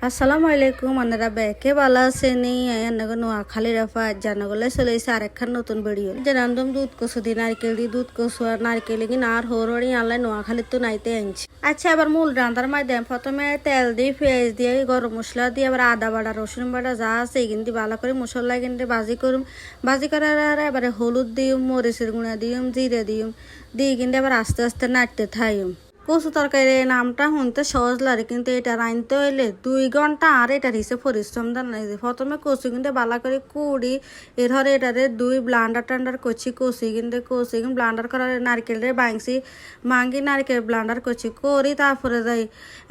আসসালামু আলাইকুম আনারা ব্যাকে বালা আছেনি আন্নাগো নোয়াখালী রাফা জানাগলে চলেছে আরেকখান নতুন ভিডিও যে রান্দম দুধ কষু দি নারকেল দি দুধ কষু আর নারকেল কি আর হরড়ি আনলাই নোয়াখালী তো নাইতে আনছি। আচ্ছা এবার মূল রান্নার মাধ্যমে প্রথমে তেল দিয়ে পেঁয়াজ দিয়ে গরম মশলা দিয়ে আবার আদা বাটা রসুন বাটা যা আছে কিন্তু ভালো করে মশলা কিন্তু ভাজি করুম। ভাজি করার এবারে হলুদ দিম, মরিচের গুঁড়া দিম, জিরে দিম দিয়ে কিন্তু আবার আস্তে আস্তে নাড়তে থাইম। কচু তরকারি নামটা শুনতে সহজ লাগে কিন্তু এটা রাঁধতে হইলে 2 ঘন্টা আর এটার হিসেবে পরিশ্রম দেন। প্রথমে কচু কিন্তু ভালো করে কুড়ি এরপরে এটারে ব্লান্ডার টান্ডার করছি কচি কিন্তু ব্লান্ডার করার নারকেলের মাঙ্গি নারকেল ব্লান্ডার করছি করি তারপরে যাই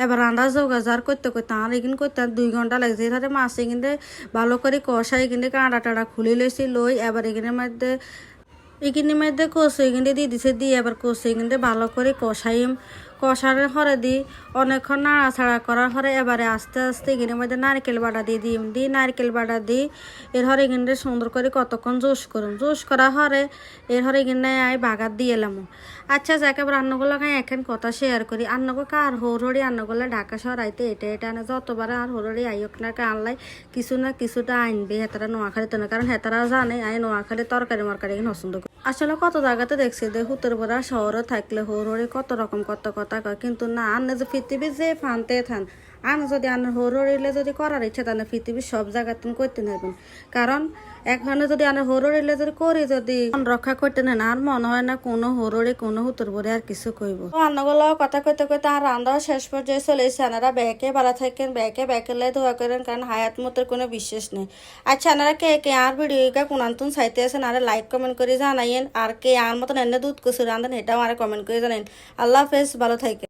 এবার রান্না যোগাযোগ করতে করতে আর এখানে করতে 2 ঘন্টা লাগছে। এটারে মাছে কিন্তু ভালো করে কষাই কিন্তু কাঁটা টাড়া খুলে লইছি লই এবার এখানের মধ্যে কষি কিন্তু দিয়ে দিছে দিয়ে এবার কষি কিন্তু ভালো করে কষার হরে দিই অনেকক্ষণ নাড়াছাড়া করার হরে এবারে আস্তে আস্তে এখানের মধ্যে নারকেল বাটা দিয়ে নারকেল বাটা দিই এর হরে কিন্তু সুন্দর করে কতক্ষণ জোশ করা হরে এর হরে কিন্তু বাগার দিয়ে এলাম। আচ্ছা যাকে রান্নাগুলো এখন কথা শেয়ার করি আন্নাগো কার হরহরি আন্নাগুলো ঢাকা শহর আইতে এটা আনে যতবার আর হরহরি আইক না আনলাই কিছু না কিছুটা আনবে হেতারা নোয়াখালীতে না কারণ হেতারা জানে নোয়াখালী তরকারি মরকারি পছন্দ করে। আসলে কত জায়গাতে দেখছি যে উত্তরপাড়া শহরে থাকলে হরহরি কত রকম কত কথা কয় কিন্তু না আনে যে পৃথিবী যে ফানতে থান আন যদি আনের হরহরিলে যদি করার ইচ্ছা তাহলে পৃথিবীর সব জায়গায় তুমি করতে নেবেন কারণ এখানে যদি আনের হরহরিলে যদি করি যদি রক্ষা করতে নেন আর মনে হয় না কোনো হরহরি কোনো উত্তরপাড়ে আর কিছু কইব। আন্নাগুলো কথা কইতে কইতে আর রান্না শেষ পর্যায়ে চলে এসে আনারা ব্যাকে ভালো থাকেন ব্যাকে লাই দোয়া করেন কারণ হায়াত মতের কোনো বিশ্বাস নেই। আচ্ছা আনারা কে আর ভিডিও কোনান্তুন চাইতে আছেন আর লাইক কমেন্ট করে জানাইন আর কে আর মতন এনে দুধ কচু রান্ধেন এটাও আর কমেন্ট করে জানাইন। আল্লাহ হাফেজ, ভালো থাকেন।